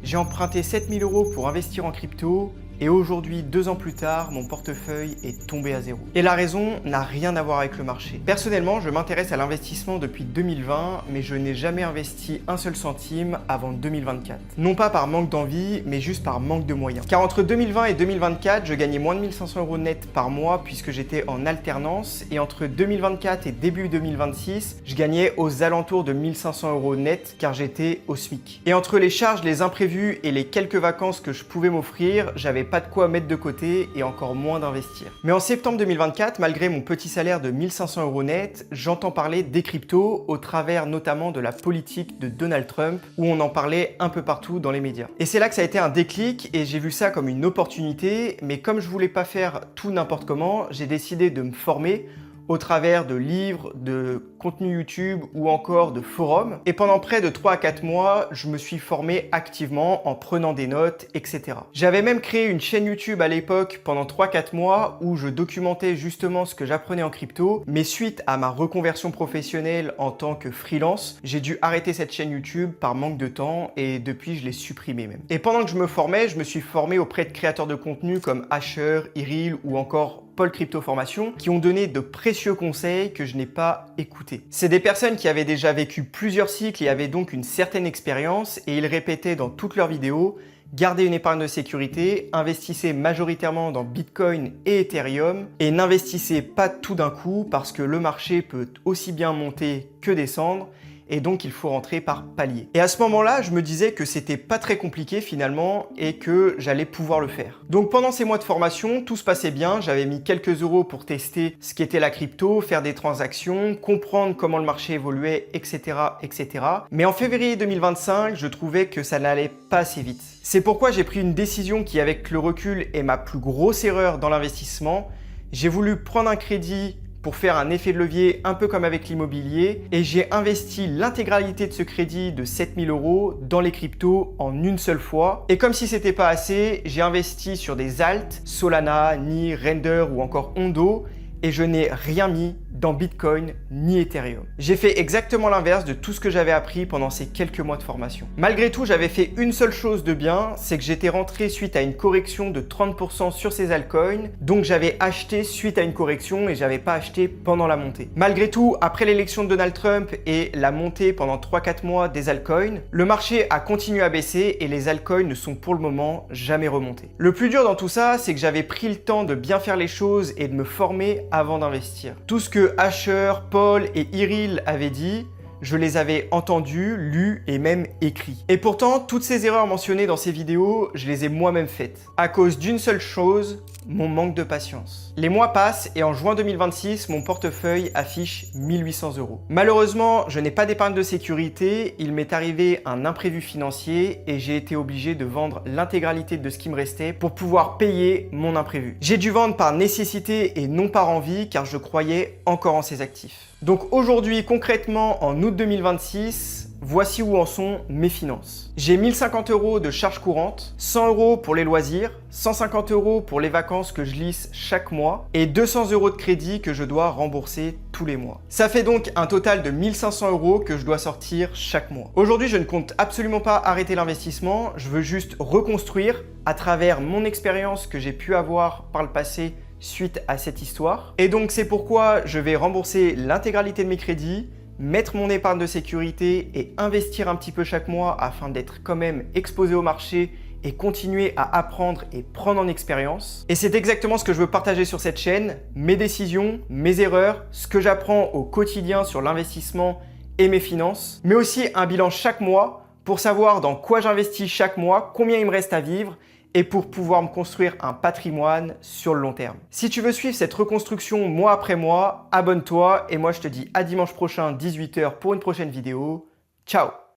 J'ai emprunté 7000 € pour investir en crypto et aujourd'hui, 2 ans plus tard, mon portefeuille est tombé à zéro. Et la raison n'a rien à voir avec le marché. Personnellement, je m'intéresse à l'investissement depuis 2020, mais je n'ai jamais investi un seul centime avant 2024. Non pas par manque d'envie, mais juste par manque de moyens. Car entre 2020 et 2024, je gagnais moins de 1500 € net par mois puisque j'étais en alternance, et entre 2024 et début 2026, je gagnais aux alentours de 1500 € net car j'étais au SMIC. Et entre les charges, les imprévus et les quelques vacances que je pouvais m'offrir, j'avais pas de quoi mettre de côté et encore moins d'investir. Mais en septembre 2024, malgré mon petit salaire de 1500 € net, j'entends parler des cryptos au travers notamment de la politique de Donald Trump où on en parlait un peu partout dans les médias. Et c'est là que ça a été un déclic et j'ai vu ça comme une opportunité, mais comme je voulais pas faire tout n'importe comment, j'ai décidé de me former au travers de livres, de contenus YouTube ou encore de forums. Et pendant près de 3 à 4 mois, je me suis formé activement en prenant des notes, etc. J'avais même créé une chaîne YouTube à l'époque pendant 3-4 mois où je documentais justement ce que j'apprenais en crypto. Mais suite à ma reconversion professionnelle en tant que freelance, j'ai dû arrêter cette chaîne YouTube par manque de temps et depuis je l'ai supprimée même. Et pendant que je me formais, je me suis formé auprès de créateurs de contenu comme Asher, Iril ou encore Paul Crypto Formation, qui ont donné de précieux conseils que je n'ai pas écoutés. C'est des personnes qui avaient déjà vécu plusieurs cycles et avaient donc une certaine expérience, et ils répétaient dans toutes leurs vidéos: gardez une épargne de sécurité, investissez majoritairement dans Bitcoin et Ethereum, et n'investissez pas tout d'un coup parce que le marché peut aussi bien monter que descendre, et donc il faut rentrer par palier. Et à ce moment-là, je me disais que c'était pas très compliqué finalement et que j'allais pouvoir le faire. Donc pendant ces mois de formation, tout se passait bien, j'avais mis quelques euros pour tester ce qu'était la crypto, faire des transactions, comprendre comment le marché évoluait, etc., etc. Mais en février 2025, je trouvais que ça n'allait pas assez vite. C'est pourquoi j'ai pris une décision qui, avec le recul, est ma plus grosse erreur dans l'investissement. J'ai voulu prendre un crédit pour faire un effet de levier un peu comme avec l'immobilier, et j'ai investi l'intégralité de ce crédit de 7000 € dans les cryptos en une seule fois. Et comme si c'était pas assez, j'ai investi sur des alts, Solana, NI, Render ou encore Ondo, et je n'ai rien mis dans Bitcoin ni Ethereum. J'ai fait exactement l'inverse de tout ce que j'avais appris pendant ces quelques mois de formation. Malgré tout, j'avais fait une seule chose de bien, c'est que j'étais rentré suite à une correction de 30% sur ces altcoins, donc j'avais acheté suite à une correction et j'avais pas acheté pendant la montée. Malgré tout, après l'élection de Donald Trump et la montée pendant 3-4 mois des altcoins, le marché a continué à baisser et les altcoins ne sont pour le moment jamais remontés. Le plus dur dans tout ça, c'est que j'avais pris le temps de bien faire les choses et de me former avant d'investir. Tout ce que Asher, Paul et Iril avaient dit, je les avais entendus, lus et même écrits. Et pourtant, toutes ces erreurs mentionnées dans ces vidéos, je les ai moi-même faites. À cause d'une seule chose, mon manque de patience. Les mois passent et en juin 2026, mon portefeuille affiche 1800 €. Malheureusement, je n'ai pas d'épargne de sécurité, il m'est arrivé un imprévu financier et j'ai été obligé de vendre l'intégralité de ce qui me restait pour pouvoir payer mon imprévu. J'ai dû vendre par nécessité et non par envie car je croyais encore en ces actifs. Donc aujourd'hui, concrètement, en août 2026, voici où en sont mes finances. J'ai 1050 € de charges courantes, 100 € pour les loisirs, 150 € pour les vacances que je lisse chaque mois et 200 € de crédit que je dois rembourser tous les mois. Ça fait donc un total de 1500 € que je dois sortir chaque mois. Aujourd'hui, je ne compte absolument pas arrêter l'investissement, je veux juste reconstruire à travers mon expérience que j'ai pu avoir par le passé suite à cette histoire. Et donc c'est pourquoi je vais rembourser l'intégralité de mes crédits, mettre mon épargne de sécurité et investir un petit peu chaque mois afin d'être quand même exposé au marché et continuer à apprendre et prendre en expérience. Et c'est exactement ce que je veux partager sur cette chaîne, mes décisions, mes erreurs, ce que j'apprends au quotidien sur l'investissement et mes finances, mais aussi un bilan chaque mois pour savoir dans quoi j'investis chaque mois, combien il me reste à vivre et pour pouvoir me construire un patrimoine sur le long terme. Si tu veux suivre cette reconstruction mois après mois, abonne-toi et moi je te dis à dimanche prochain 18 h pour une prochaine vidéo. Ciao!